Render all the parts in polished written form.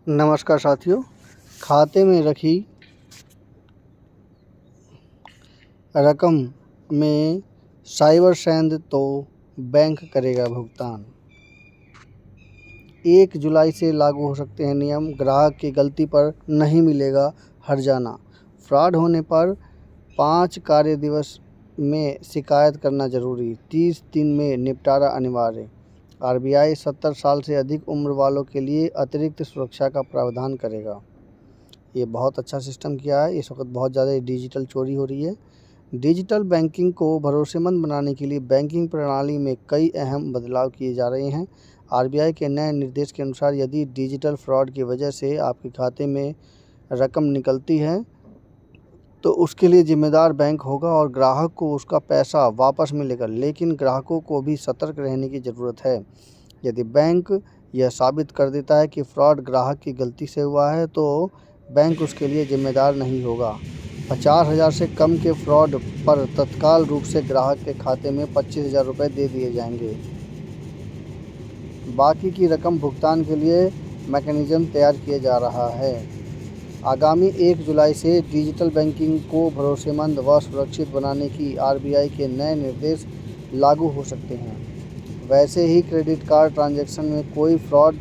नमस्कार साथियों। खाते में रखी रकम में साइबर सेंध तो बैंक करेगा भुगतान। 1 जुलाई से लागू हो सकते हैं नियम। ग्राहक की गलती पर नहीं मिलेगा हर्जाना। फ्रॉड होने पर 5 कार्य दिवस में शिकायत करना जरूरी। 30 दिन में निपटारा अनिवार्य। आरबीआई 70 साल से अधिक उम्र वालों के लिए अतिरिक्त सुरक्षा का प्रावधान करेगा। ये बहुत अच्छा सिस्टम किया है। इस वक्त बहुत ज़्यादा डिजिटल चोरी हो रही है। डिजिटल बैंकिंग को भरोसेमंद बनाने के लिए बैंकिंग प्रणाली में कई अहम बदलाव किए जा रहे हैं। आरबीआई के नए निर्देश के अनुसार यदि डिजिटल फ्रॉड की वजह से आपके खाते में रकम निकलती है तो उसके लिए जिम्मेदार बैंक होगा और ग्राहक को उसका पैसा वापस मिलेगा। लेकिन ग्राहकों को भी सतर्क रहने की ज़रूरत है। यदि बैंक यह साबित कर देता है कि फ्रॉड ग्राहक की गलती से हुआ है तो बैंक उसके लिए जिम्मेदार नहीं होगा। 50,000 से कम के फ्रॉड पर तत्काल रूप से ग्राहक के खाते में 25,000 रुपये दे दिए जाएंगे। बाकी की रकम भुगतान के लिए मैकेनिज्म तैयार किया जा रहा है। आगामी 1 जुलाई से डिजिटल बैंकिंग को भरोसेमंद व सुरक्षित बनाने की आरबीआई के नए निर्देश लागू हो सकते हैं। वैसे ही क्रेडिट कार्ड ट्रांजैक्शन में कोई फ्रॉड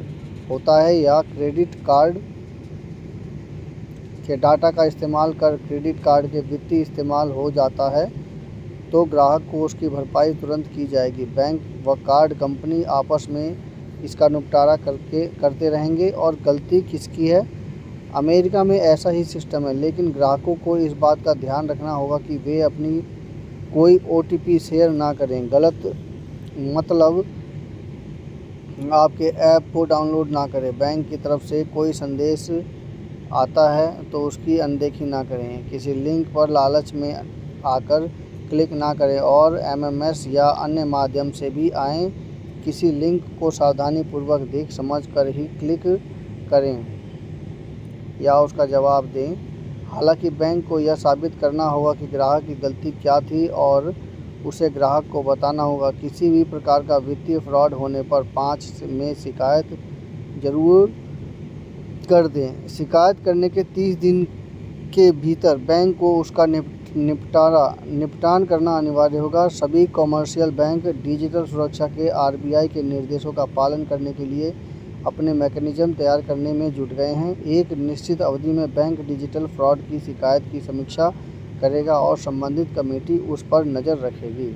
होता है या क्रेडिट कार्ड के डाटा का इस्तेमाल कर क्रेडिट कार्ड के वित्तीय इस्तेमाल हो जाता है तो ग्राहक को उसकी भरपाई तुरंत की जाएगी। बैंक व कार्ड कंपनी आपस में इसका निपटारा करते रहेंगे और गलती किसकी है। अमेरिका में ऐसा ही सिस्टम है, लेकिन ग्राहकों को इस बात का ध्यान रखना होगा कि वे अपनी कोई ओटीपी शेयर ना करें। गलत मतलब आपके ऐप को डाउनलोड ना करें। बैंक की तरफ से कोई संदेश आता है तो उसकी अनदेखी ना करें। किसी लिंक पर लालच में आकर क्लिक ना करें और एमएमएस या अन्य माध्यम से भी आए किसी लिंक को सावधानीपूर्वक देख समझ कर ही क्लिक करें या उसका जवाब दें। हालांकि बैंक को यह साबित करना होगा कि ग्राहक की गलती क्या थी और उसे ग्राहक को बताना होगा। किसी भी प्रकार का वित्तीय फ्रॉड होने पर 5 में शिकायत जरूर कर दें। शिकायत करने के 30 दिन के भीतर बैंक को उसका निपटान करना अनिवार्य होगा। सभी कॉमर्शियल बैंक डिजिटल सुरक्षा के आरबीआई के निर्देशों का पालन करने के लिए अपने मैकेनिज्म तैयार करने में जुट गए हैं। एक निश्चित अवधि में बैंक डिजिटल फ्रॉड की शिकायत की समीक्षा करेगा और संबंधित कमेटी उस पर नज़र रखेगी।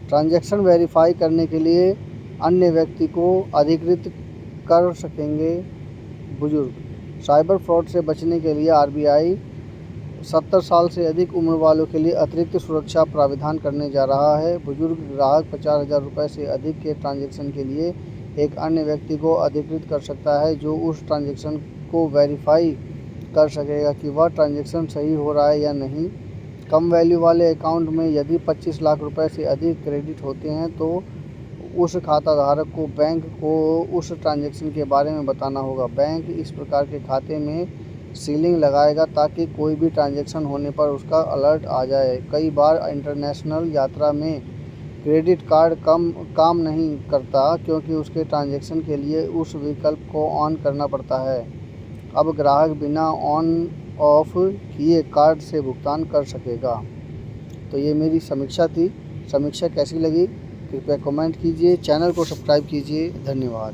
ट्रांजैक्शन वेरीफाई करने के लिए अन्य व्यक्ति को अधिकृत कर सकेंगे बुजुर्ग। साइबर फ्रॉड से बचने के लिए आरबीआई 70 साल से अधिक उम्र वालों के लिए अतिरिक्त सुरक्षा प्रावधान करने जा रहा है। बुजुर्ग ग्राहक 50,000 रुपये से अधिक के ट्रांजैक्शन के लिए एक अन्य व्यक्ति को अधिकृत कर सकता है जो उस ट्रांजैक्शन को वेरीफाई कर सकेगा कि वह ट्रांजैक्शन सही हो रहा है या नहीं। कम वैल्यू वाले अकाउंट में यदि 25 लाख रुपए से अधिक क्रेडिट होते हैं तो उस खाता धारक को बैंक को उस ट्रांजैक्शन के बारे में बताना होगा। बैंक इस प्रकार के खाते में सीलिंग लगाएगा ताकि कोई भी ट्रांजैक्शन होने पर उसका अलर्ट आ जाए। कई बार इंटरनेशनल यात्रा में क्रेडिट कार्ड काम नहीं करता क्योंकि उसके ट्रांजैक्शन के लिए उस विकल्प को ऑन करना पड़ता है। अब ग्राहक बिना ऑन ऑफ किए कार्ड से भुगतान कर सकेगा। तो ये मेरी समीक्षा थी। समीक्षा कैसी लगी कृपया कमेंट कीजिए। चैनल को सब्सक्राइब कीजिए। धन्यवाद।